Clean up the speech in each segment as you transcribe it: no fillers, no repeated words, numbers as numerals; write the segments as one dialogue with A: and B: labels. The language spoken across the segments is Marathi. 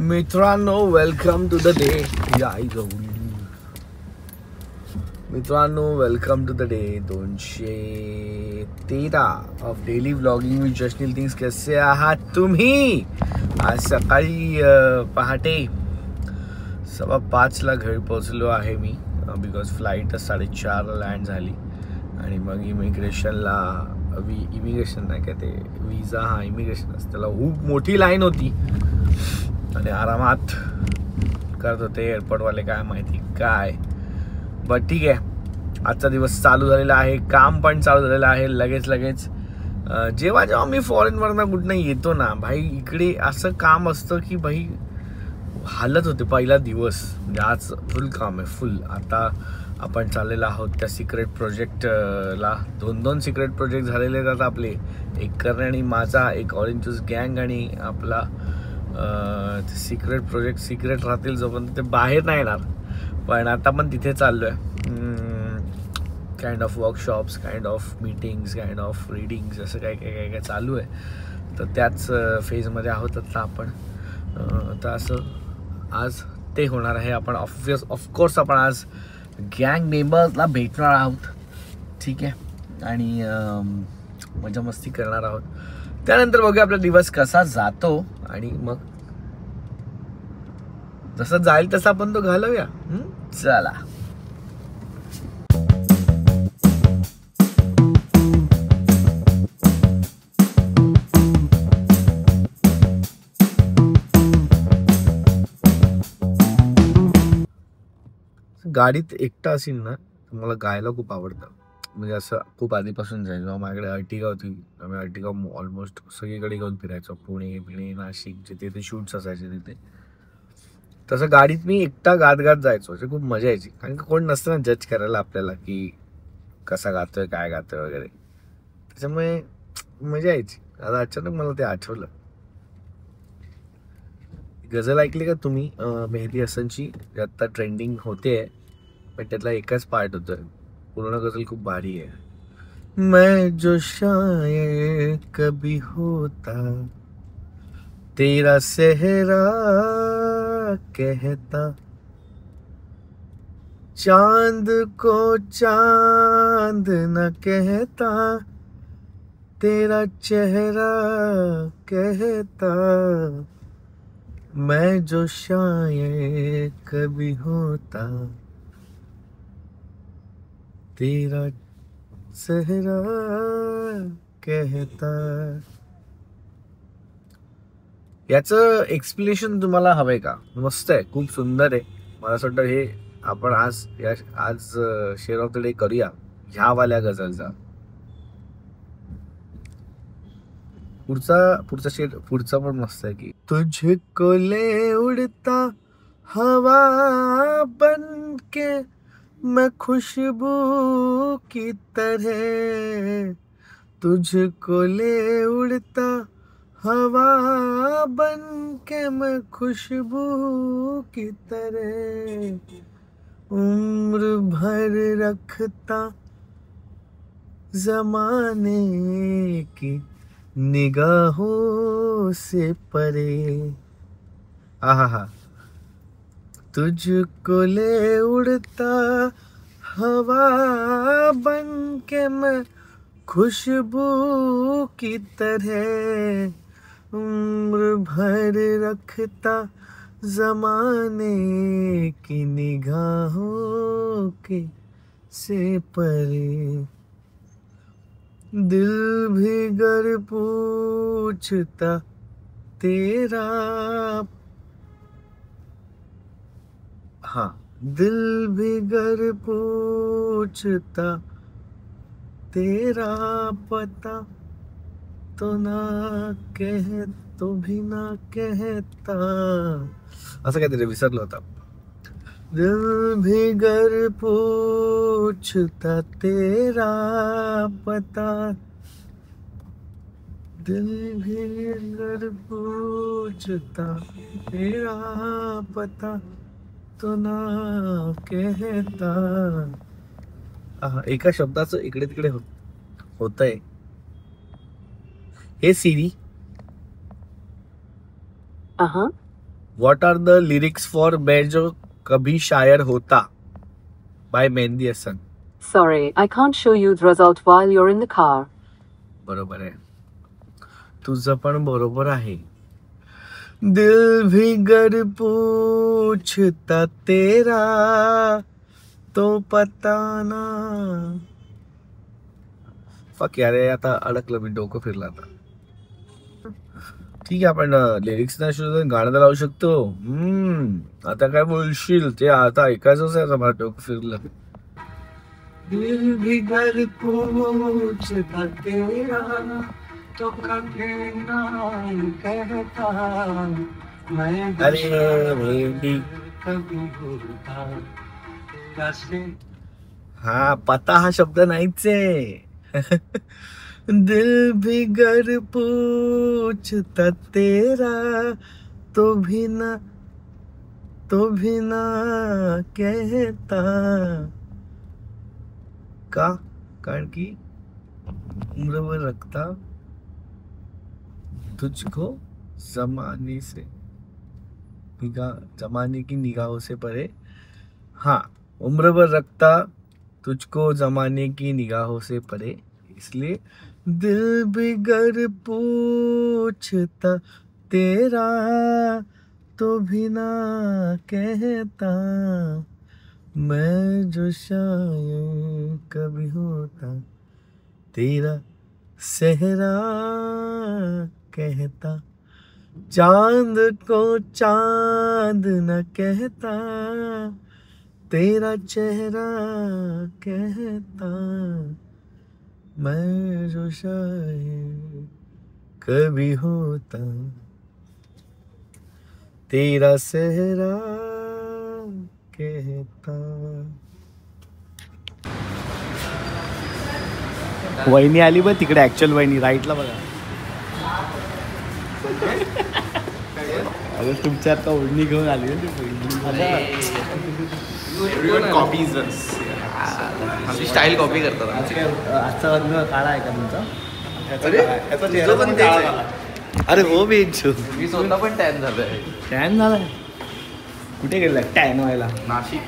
A: मित्रांनो, वेलकम टू द डे. मित्रांनो, welcome to the day 213 of daily vlogging with Jashneel things. कसे आहात तुम्ही? आज सकाळी पहाटे 5:15 घरी पोहोचलो आहे मी, बिकॉज फ्लाईट 4:30 लँड झाली आणि मग इमिग्रेशनला इमिग्रेशन नाही काय ते विजा, हा इमिग्रेशन असतं, त्याला खूप मोठी लाईन होती आणि आरामात करत होते एअरपोर्टवाले, काय माहिती काय. बट ठीक आहे, आजचा दिवस चालू झालेला आहे, काम पण चालू झालेलं आहे लगेच. जेव्हा मी फॉरेनवरनं कुठनं येतो ना भाई, इकडे असं काम असतं की भाई हालत होते पहिला दिवस. म्हणजे आज फुल काम आहे, फुल. आता आपण चाललेलो आहोत त्या सिक्रेट प्रोजेक्टला. 2 सिक्रेट प्रोजेक्ट झालेले आहेत आता आपले, एक करणे आणि माझा, एक ऑरेंज ज्यूस गँग आणि आपला सिक्रेट प्रोजेक्ट सिक्रेट राहतील जोपर्यंत ते बाहेर नाही येणार. पण आता पण तिथे चाललो आहे. Kind of workshops, kind of meetings, kind of readings, असं काय चालू आहे. तर त्याच फेजमध्ये आहोत आता आपण. तर असं आज ते होणार आहे. आपण ऑफकोर्स आपण आज गँग मेंबर्सला भेटणार आहोत, ठीक आहे, आणि मजा मस्ती करणार आहोत. त्यानंतर बघूया आपला दिवस कसा जातो आणि मग जसं जाईल तसं आपण तो घालवूया. चला. गाडीत एकटा असेल ना तर मला गायला खूप आवडतं. म्हणजे असं खूप आधीपासून जाईल. जेव्हा माझ्याकडे अर्टिगा होती, आम्ही अर्टिगा ऑलमोस्ट सगळीकडे घेऊन फिरायचो, पुणे नाशिक, जिथे ते शूट्स असायचे तिथे. तसं गाडीत मी एकटा गात जायचो. अशी खूप मजा यायची, कारण की कोण नसतं ना जज करायला आपल्याला की कसा गातोय, काय गातोय वगैरे. त्याच्यामुळे मजा यायची. आता अचानक मला ते आठवलं. गझल ऐकली का तुम्ही? मेहदी हसनची आत्ता ट्रेंडिंग होते, पण त्यातला एकच पार्ट होतोय. पूर्ण गझल खूप भारी आहे. मैं जो शायर कभी होता, तेरा सेहरा कहता, चांद को चांद न कहता, तेरा चेहरा कहता, मैं जो शायर कभी होता, तेरा सेहरा कहता. याचं एक्सप्लेनेशन तुम्हाला हवंय का? मस्त आहे, खूप सुंदर आहे. मला असं वाटतं हे आपण आज शेअर ऑफ द डे करूया ह्या वाल्या गझलचा. पुढचा शेर पुढचा पण मस्त आहे की तुझको ले उड़ता हवा बन के मैं खुशबू की तरह, तुझको ले उड़ता हवा बन के मैं खुशबू की तरह, उम्र भर रखता जमाने की निगाहों से परे. आहा, तुझको ले उड़ता हवा बन के मैं खुशबू की तरह, उम्र भर रखता जमाने की निगाहों के से परे, दिल भी गर पूछता तेरा, हाँ, दिल भी गर पूछता तेरा पता, तो ना कह तो भी ना कहता. असं काहीतरी विसरलो होता. दिल भी गर पूछता तेरा पता, दिल भी गर पूछता तेरा पता, तो ना कहता. एका शब्दाचं इकडे तिकडे होतंय. Hey Siri, what are the lyrics for मैं जो कभी शायर होता by Mehdi Hassan.
B: Sorry, I can't show you the result while you're in the car.
A: बरोबर आहे. तुझं पण बरोबर आहे. दिल भी गर पूछता तेरा तो पता ना. फक यार, आता अडकलं मी, डोकं फिरलं आता. ठीक आहे, आपण लिरिक्स नाही शोधून गाणं तर लावू शकतो. आता काय बोलशील ते, आता ऐकायचंच आहे. मला डोकं फिरलं. दिल भी गर पूछता तेरा तो कभी ना कहता मैं. अरे मेरी कभी होता कैसे. हा, पता हा शब्द नाहीच आहे. दिल भी गर पूछता तेरा तो भी ना कहता. का? कारण की उम्र भर रखता तुझको जमाने से जमाने की निगाहों से परे. हाँ, उम्र भर रखता तुझको जमाने की निगाहों से परे, इसलिए दिल भी गर पूछता तेरा तो भी ना कहता मैं जो शायर कभी होता तेरा सहरा कहता. चांद को चांद न कहता तेरा चेहरा कहता मैं जो शायर कभी होता तेरा सहरा कहता. वहिनी आली बघ तिकडे, ऍक्च्युअल वहिनी राईटला बघा. अरे तुमच्या आता ओढणी घेऊन आली
C: आमची स्टाईल कॉपी करतात.
A: आजचा रंग काळा आहे का तुमचा? अरे हो बी,
C: मी स्वतः पण टॅन झालोय.
A: टॅन झालाय? कुठे गेलाय टॅन व्हायला?
C: नाशिक.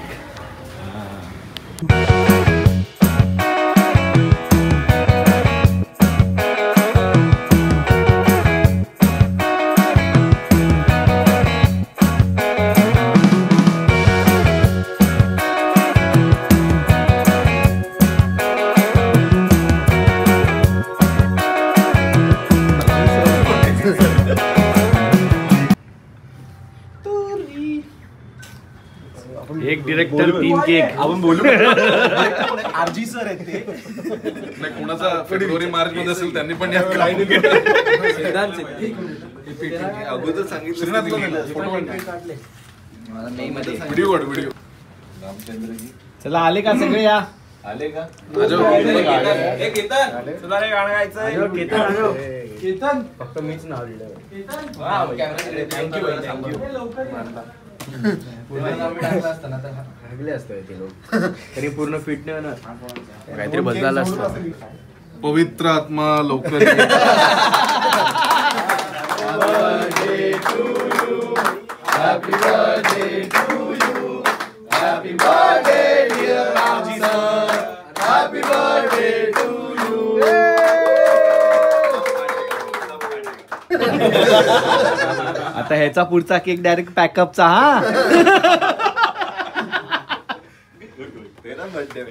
A: एक डिरेक्टर 3 केक.
D: आपण बोलू आरजी सर आहेत ते. नाही, कोणाचा फेब्रुवारी मार्च मध्ये असेल त्यांनी पण अगोदर सांगितलं. व्हिडिओ
A: चला, आले का सगळे? या
D: आले का?
A: केतन फक्त मीच नाव लिहिलं. तरी पूर्ण फिट नाही होणार, काहीतरी बदलायला असतं.
D: पवित्र आत्मा लवकर.
A: आता ह्याचा पुढचा केक डायरेक्ट पॅकअपचा. हा,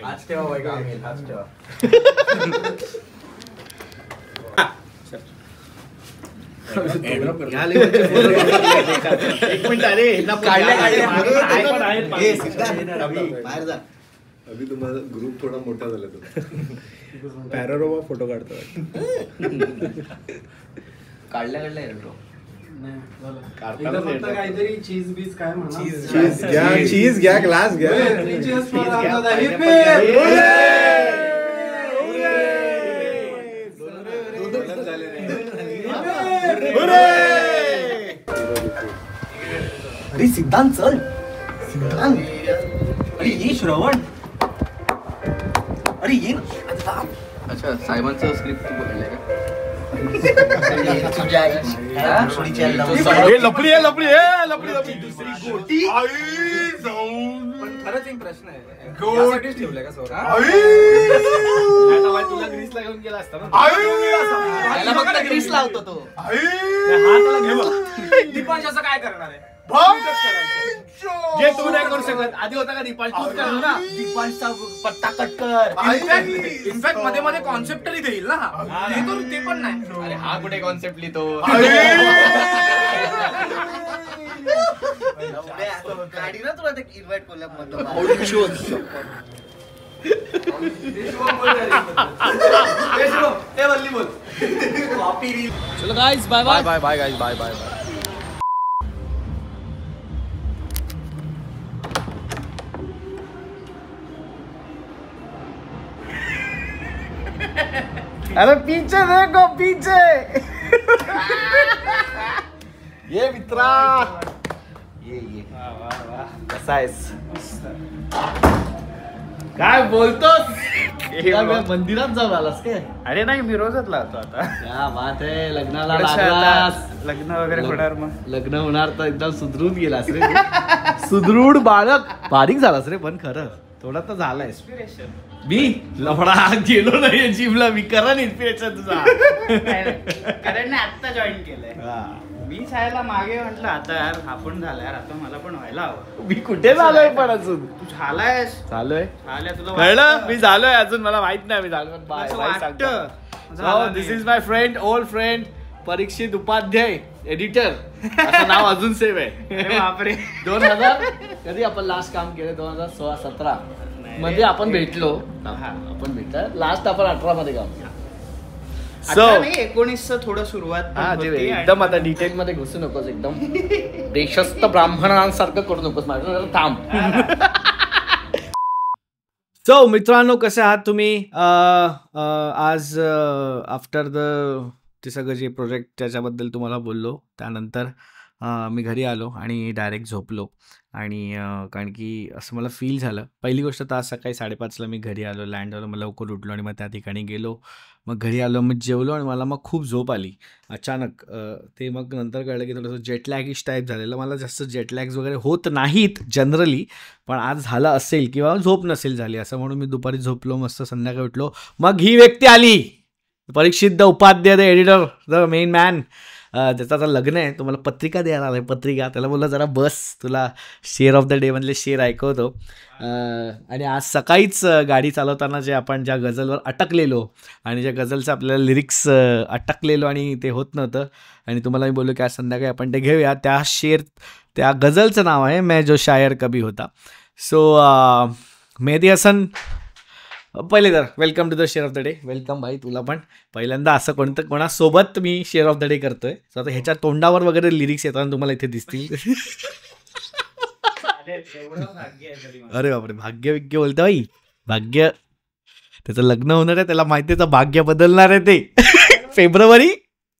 C: आज ठेवा, आज ठेवा.
A: एक मिनिट. अरे
D: बाहेर जा. अभि तुम्हाला ग्रुप थोडा मोठा झाला. तो
A: पॅरारोबा फोटो काढतो.
E: काहीतरी चीज बीज काय
D: चीज घ्या, ग्लास घ्या.
E: अरे सिद्धांत चल. सिद्धांत, अरे ये श्रवण, अरे ये ना.
C: अच्छा, सायमनचं स्क्रिप्ट तू बघितलंय का?
E: तुझ्या
A: लपडी आहे लपडी लपडी
E: दुसरी गोटी.
C: पण खरंच एक प्रश्न आहे
D: गोड.
C: यासाठीच ठेवलंय का सोरा
A: तुला ग्रीसला घेऊन गेला असता ना
C: त्याला फक्त ग्रीस लावतो तो
E: दीपांश असं काय करणार आहे?
A: जे तू नाही करू शकत आधी होता का दीपाल तूच करणार ना
E: दीपांशचा पत्ता कट कर.
C: इनफॅक्ट मध्ये मध्ये कॉन्सेप्टरी देईल ना ते तर ते पण नाही अरे हा कुठे कॉन्सेप्ट लिहितो
E: गाडी ना तुला ते इन्व्हाइट कोल्हाप म्हणतो.
A: चलो guys bye bye bye bye guys bye bye bye अरे पीछे देखो पीछे ये मित्रा ये कसा आहेस काय बोलतोस मंदिरात जाऊन आलास काय?
F: अरे नाही मी रोजच लावतो आता
A: क्या बात आहे लग्नाला
F: थोडंसं
A: लागलास
F: आता लग्न वगैरे होणार मग
A: लग्न होणार तर एकदम सुदृढ गेलास रे सुदृढ बाळक बारीक झालास रे पण खरं थोडा तर झालाय मी लफडा गेलो नाही जिमला मी करा इन्स्पिरेशन तुझा
F: कारण आता जॉईन केलंय
A: हा.
F: मी शाळेला मागे म्हटलं आता यार आपण झाला यार आता मला पण व्हायला हवं
A: मी कुठे झालोय पण अजून
F: तू झालायस
A: झालोय
F: झाल्या तुला
A: कळलं
F: वाटतं?
A: मी झालोय अजून मला माहित नाही मी झालो
F: असं वाटतं. झालं
A: दिस
F: नाही.
A: Is my friend old friend Parikshit Upadhyay editor असं नाव अजून सेव्ह आहे
F: अरे बापरे
A: 2000 कधी आपण लास्ट काम केलं 2016-17 मध्ये आपण भेटलो आपण भेटलो लास्ट आपण 18 मध्ये काम केलं
F: आता नाही 19चं थोडं सुरुवात पण
A: हा
F: होती
A: ते
F: आणि
A: एकदम आता डिटेल मध्ये घुसू नकोस एकदम देशस्थ ब्राह्मणांसारखं करू नकोस माझ्या थांब सो मित्रांनो कसे आहात तुम्ही आज आफ्टर द ते सगळं जे प्रोजेक्ट त्याच्याबद्दल तुम्हाला बोललो त्यानंतर मी घरी आलो आणि डायरेक्ट झोपलो आणि कारण की असं मला फील झालं पहिली गोष्ट तर आज सकाळी 5:30ला मी घरी आलो लँड झालो मला लवकर उठलो आणि मग त्या ठिकाणी गेलो मग घरी आलो मग जेवलो आणि मला मग खूप झोप आली अचानक ते मग नंतर कळलं की थोडंसं जेटलॅगिश टाईप झालेलं मला जास्त जेटलॅग्स वगैरे होत नाहीत जनरली पण आज झालं असेल किंवा झोप नसेल झाली असं म्हणून मी दुपारी झोपलो मस्त संध्याकाळी उठलो मग ही व्यक्ती आली Parikshit the Upadhyay the editor the main man त्याचं आता लग्न आहे तुम्हाला पत्रिका द्यायला आलं पत्रिका त्याला बोललं जरा बस तुला शेअर ऑफ द डे मधले शेअर ऐकवतो आणि आज सकाळीच गाडी चालवताना जे आपण ज्या गझलवर अटकलेलो आणि ज्या गझलचं आपल्याला लिरिक्स अटकलेलो आणि ते होत नव्हतं आणि तुम्हाला मी बोललो की आज संध्याकाळी आपण ते घेऊया त्या गझलचं नाव आहे मैं जो शायर कभी होता सो मेहदी हसन पहिले तर welcome to the share of the day welcome भाई तुला पण पहिल्यांदा असं कोणासोबत मी शेअर ऑफ द डे करतोय तर आता ह्याच्या तोंडावर वगैरे लिरिक्स येताना तुम्हाला इथे दिसतील अरे बापरे भाग्य विग्य बोलतं भाई भाग्य त्याचं लग्न होणार आहे त्याला माहिती आहे भाग्य बदलणार आहे ते फेब्रुवारी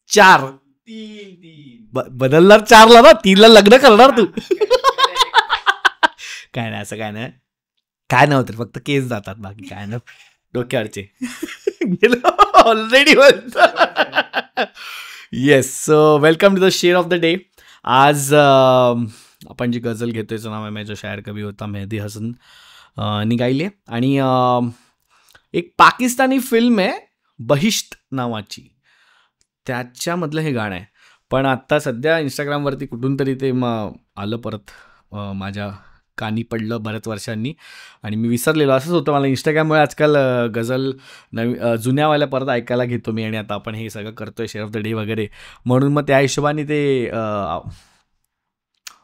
A: 4 बदलणार 4ला ना 3ला लग्न करणार तू काय नाही असं काय नाही काय नव्हतं फक्त केस जातात बाकी काय ना डोक्यावरचे गेलो already yes so welcome to the share of the day आज आपण जी गझल घेतोय त्याचं नाव आहे मैं जो शायर कभी होता मेहदी हसन निघाली आणि एक पाकिस्तानी फिल्म आहे बहिश्त नावाची त्याच्यामधलं हे गाणं आहे पण आत्ता सध्या इंस्टाग्रामवरती कुठून तरी ते आलं परत माझ्या कानी पडलं बऱ्याच वर्षांनी आणि मी विसरलेलो असंच होतं मला इंस्टाग्राममुळे आजकाल गझल जुन्यावाल्या परत ऐकायला घेतो मी आणि आता आपण हे सगळं करतोय शेअर ऑफ द डे वगैरे म्हणून मग त्या हिशोबाने ते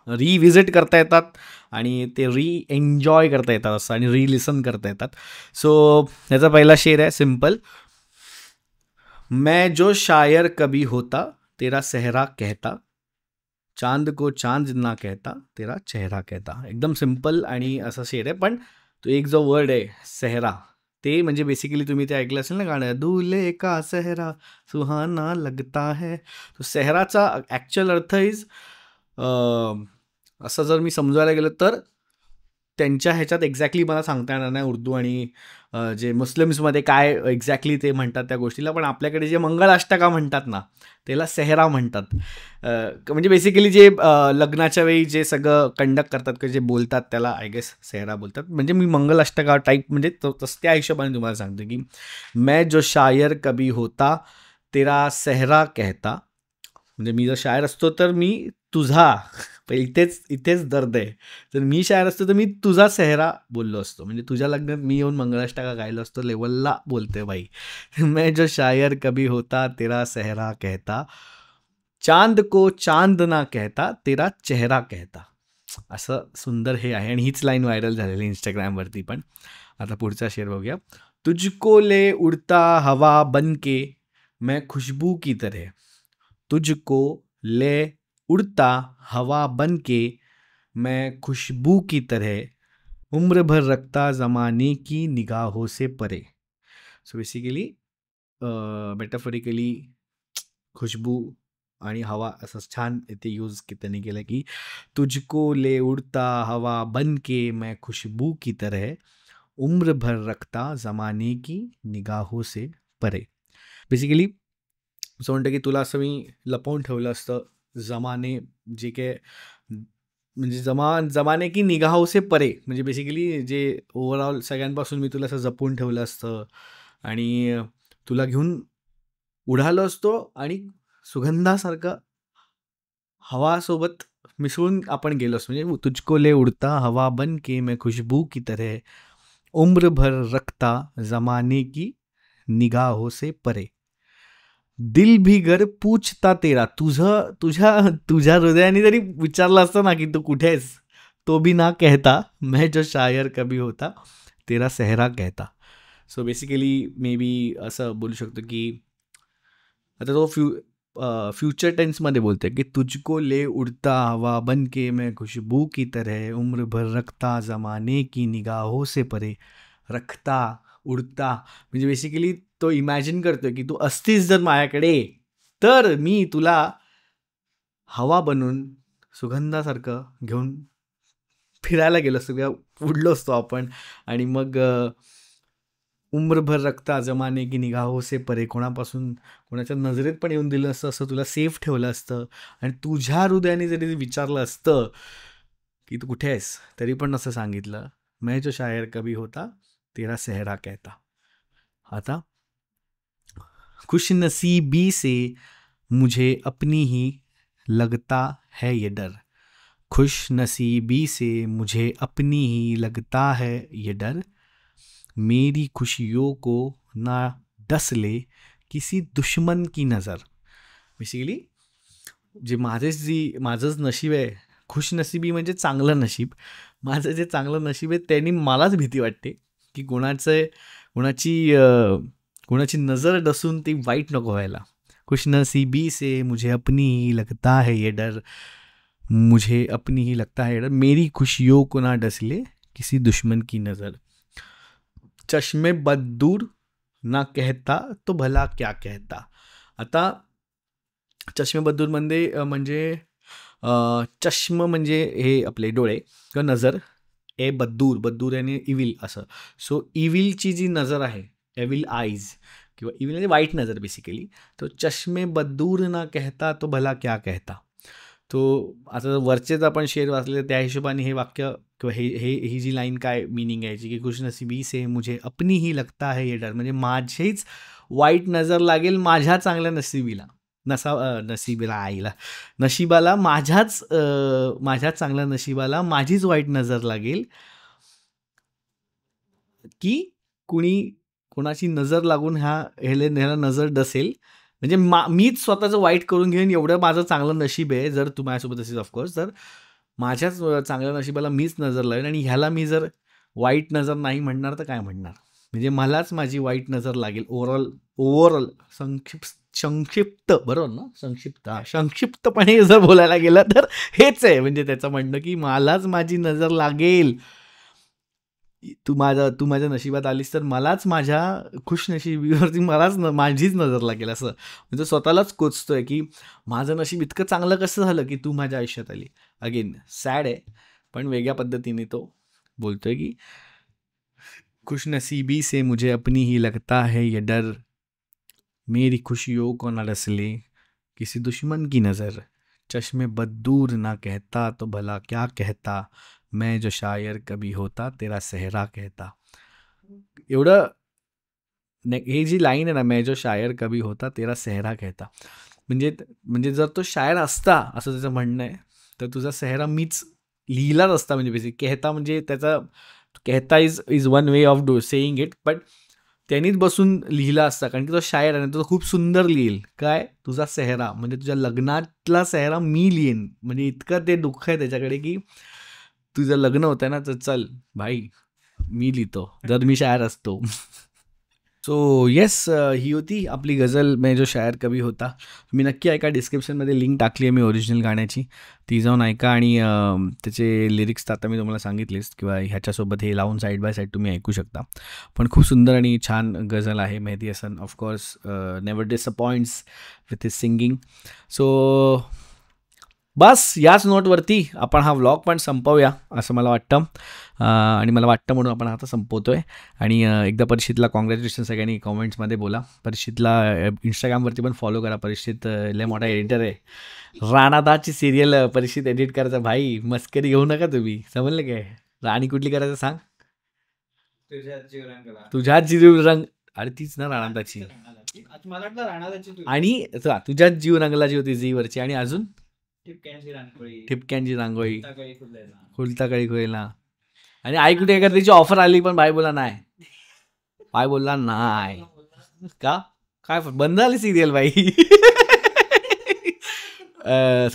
A: रिव्हिजिट करता येतात आणि ते एन्जॉय करता येतात असं आणि लिसन करता येतात सो त्याचा पहिला शेर आहे सिंपल मैं जो शायर कभी होता तेरा सेहरा कहता चांद को चांद ना कहता तेरा चेहरा कहता एकदम सिम्पल आणि असं शेर आहे पण तो एक जो वर्ड आहे सेहरा ते म्हणजे बेसिकली तुम्ही ते ऐकलं असेल ना गाणं दूल्हे का सेहरा सुहाना लगता है तो सेहराचा ॲक्च्युअल अर्थ इज असं जर मी समजायला गेलं तर त्यांच्या ह्याच्यात एक्झॅक्टली मला सांगता येणार नाही उर्दू आणि जे मुस्लिम्समध्ये काय एक्झॅक्टली ते म्हणतात त्या गोष्टीला, पण आपल्याकडे जे मंगलाष्टका म्हणतात ना त्याला सेहरा म्हणतात. म्हणजे बेसिकली जे लग्नाच्या वेळी जे सगळं कंडक्ट करतात किंवा जे बोलतात त्याला आय गेस सेहरा बोलतात. म्हणजे मी मंगलाष्टका टाईप म्हणजे तसं त्या हिशोबाने तुम्हाला सांगतो की मैं जो शायर कभी होता तेरा सेहरा कहता. म्हणजे मी जर शायर असतो तर मी तुझा इथेच दर्द आहे, तर मी शायर असतो तर मी तुझा सेहरा बोललो असतो. म्हणजे तुझ्या लग्नात मी येऊन मंगलाष्टका गायलो असतो लेवलला बोलते बाई. मैं जो शायर कभी होता तेरा सेहरा कहता, चांद को चांद ना कहता तेरा चेहरा कहता. असं सुंदर हे आहे आणि हीच लाईन व्हायरल झालेली इंस्टाग्रामवरती पण. आता पुढचा शेर बघूया. तुझको ले उड़ता हवा बन के मैं खुशबू की तरह. तुझको ले उड़ता हवा बन के मैं खुशबू की तरह उम्र भर रखता ज़माने की निगाहों से परे. सो बेसिकली मेटाफोरिकली खुशबू आणि हवा असं छान इथे यूज त्यांनी केलं की तुझको ले उड़ता हवा बन के मैं खुशबू की तरह उम्र भर रखता ज़माने की निगाहों से परे. बेसिकली असं म्हणतं की तुला असं मी लपवून ठेवलं असतं जमाने जे काय म्हणजे जमाने की निगाहों से परे. म्हणजे बेसिकली जे ओव्हरऑल सगळ्यांपासून मी तुला असं जपून ठेवलं असतं आणि तुला घेऊन उडालो असतो आणि सुगंधासारखं हवासोबत मिसळून आपण गेलो असतो. म्हणजे तुझको ले उडता हवा बन के मैं खुशबू की तरह उम्र भर रखता जमाने की निगाहों से परे. दिल भी गर पूछता तेरा. तुझ्या हृदयाने जरी विचारलं असतं ना की तू कुठे आहेस, तो भी ना कहता मैं जो शायर कभी होता तेरा सेहरा कहता. सो बेसिकली मे बी असं बोलू शकतो की आता तो फ्युचर टेन्समध्ये बोलते की तुझको ले उड़ता हवा बन के मैं खुशबू की तरह उम्र भर रखता जमाने की निगाहों से परे. रखता उडता म्हणजे बेसिकली तो इमॅजिन करतोय की तू असतीस जर माझ्याकडे तर मी तुला हवा बनून सुगंधासारखं घेऊन फिरायला गेलो असतो किंवा उडलो असतो आपण आणि मग उम्रभर रखता जमाने की निगाहों से परे कोणापासून कोणाच्या नजरेत पण येऊन दिलं असतं, असं तुला सेफ ठेवलं असतं. आणि तुझ्या हृदयाने जरी विचारलं असतं की तू कुठे आहेस तरी पण असं सांगितलं मैं जो शायर कभी होता तेरा सेहरा कहता. आता खुश नसीबी से मुझे अपनी ही लगता है ये डर. खुश नसीबी से मुझे अपनी ही लगता है ये डर. मेरी खुशियों को ना डस ले किसी दुश्मन की नज़र. बेसिकली जे माझंच नशीब आहे, खुश नसीबी म्हणजे चांगलं नशीब. माझं जे चांगलं नशीब आहे त्यांनी मलाच भीती वाटते की कोणाची नजर डसून ती वाईट नको व्हायला. खुशनसीबी से मुझे अपनी ही लगता है ये डर. मुझे अपनी ही लगता है ये डर. मेरी खुशियों को ना डसले किसी दुश्मन की नज़र. चष्मे बद्दूर ना कहता तो भला क्या कहता. आता चष्मे बद्दूरमध्ये म्हणजे चष्म म्हणजे हे आपले डोळे किंवा नजर. बद्दूर आणि इविल असं. सो इविलची जी नजर आहे, एविल आईज किंवा इविल म्हणजे वाईट नजर बेसिकली. तो चष्मे बद्दूर ना कहता तो भला क्या कहता. तो आता वरचेच आपण शेर वाचले त्या हिशोबाने हे वाक्य किंवा ही जी लाईन काय मिनिंग आहे की खुशनसीबी से मुझे अपनी ही लगता है ये डर. म्हणजे माझीच वाईट नजर लागेल माझ्या चांगल्या नशिबाला माझ्याच चांगल्या नशिबाला माझीच वाईट नजर लागेल की कोणाची नजर लागून ह्याला नजर डसेल. म्हणजे मीच स्वतःचं वाईट करून घेईन एवढं माझं चांगलं नशीब आहे. जर तू माझ्यासोबत असेल ऑफकोर्स तर माझ्याच चांगल्या नशिबाला मीच नजर लावेन आणि ह्याला मी जर वाईट नजर नाही म्हणणार तर काय म्हणणार. म्हणजे मलाच माझी वाईट नजर लागेल. ओव्हरऑल संक्षिप्त बरोबर ना, संक्षिप्तपणे जर बोलायला गेलं तर हेच आहे. म्हणजे त्याचं म्हणणं की मलाच माझी नजर लागेल. तू माझ्या नशिबात आलीस तर मलाच माझ्या खुशनशिबीवरती माझीच नजर लागेल. असं म्हणजे स्वतःलाच कोचतोय की माझं नशीब इतकं चांगलं कसं झालं की तू माझ्या आयुष्यात आली. अगेन सॅड आहे पण वेगळ्या पद्धतीने तो बोलतोय की खुशनसीबी से मुझे अपनी ही लगता है ये डर, मेरी खुशियों को न रस ले किसी दुश्मन की नज़र, चश्मे बददूर ना कहता तो भला क्या कहता, मैं जो शायर कभी होता तेरा सहरा कहता. एवढं हे जी लाईन आहे ना, मैं जो शायर कभी होता तेरा सहरा कहता, म्हणजे जर तो शायर असता असं त्याचं म्हणणं आहे तर तुझा सेहरा मीच लिहिलाच असता. म्हणजे बेसिक कहता म्हणजे त्याचा कहता is one way of saying it, but त्यांनीच बसून लिहिला असता कारण की तो शायर आहे ना, तो खूप सुंदर लिहिल. काय तुझा सेहरा म्हणजे तुझ्या लग्नातला सेहरा मी लिहीन. म्हणजे इतकं ते दुःख आहे त्याच्याकडे की तुझं लग्न होतं ना तर चल भाई मी लिहितो जर मी शायर असतो. सो येस, ही होती आपली गझल मैं जो शायर कभी होता. तुम्ही नक्की ऐका, डिस्क्रिप्शनमध्ये लिंक टाकली आहे मी ओरिजिनल गाण्याची, ती जाऊन ऐका. आणि त्याचे लिरिक्स तर आता मी तुम्हाला सांगितलेच किंवा ह्याच्यासोबत हे लावून साईड बाय साईड तुम्ही ऐकू शकता. पण खूप सुंदर आणि छान गझल आहे. Mehdi Hassan of course never disappoints with his singing. So बस याच नोटवरती आपण हा व्लॉग पण संपवूया असं मला वाटतं. आणि मला वाटतं म्हणून आपण आता संपवतो आहे. आणि एकदा परीक्षितला कॉंग्रॅच्युलेशन सगळ्यांनी कॉमेंट्समध्ये बोला. परीक्षितला इंस्टाग्रामवरती पण फॉलो करा. परीक्षित लय मोठा एडिटर आहे. राणादाची सिरियल परीक्षित एडिट करायचं भाई, मस्करी घेऊ नका तुम्ही, समजलं काय. राणी कुठली करायचं सांग. तुझ्याच जीव रंग, अरे तीच ना राणादाची. आणि तुझ्याच जीव रंगलाची होती झीवरची. आणि अजून ठिपक्यांची रांगोळी खुलता कळी खोयला. आणि आई कुठे एखादी त्याची ऑफर आली पण भाई बोला नाही. भाई बोलला नाही का, काय बंद झाली सिरियल भाई.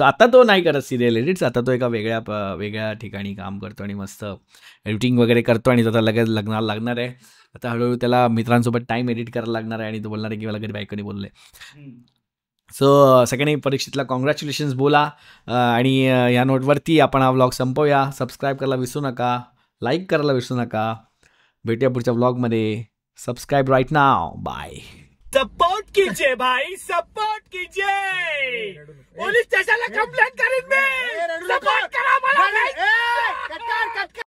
A: आता तो नाही करत सिरियल एडिट्स. आता तो एका वेगळ्या ठिकाणी काम करतो आणि मस्त एडिटिंग वगैरे करतो. आणि आता लगेच लग्नाला लागणार आहे. आता हळूहळू त्याला मित्रांसोबत टाईम एडिट करायला लागणार आहे. आणि तो बोलणार आहे की मला कधी बायकोनी बोलले. सो सगळ्यांनी परीक्षितला कॉंग्रॅच्युलेशन्स बोला. आणि या नोटवरती आपण हा व्लॉग संपवूया. सबस्क्राईब करायला विसरू नका, लाईक करायला विसरू नका. भेटूया पुढच्या व्लॉगमध्ये. सबस्क्राईब राईट नाव. बाय.
C: सपोर्ट कीजिए भाई, सपोर्ट कीजिए. पोलीस स्टेशनला कंप्लेंट करीन मी. सपोर्ट करा मला.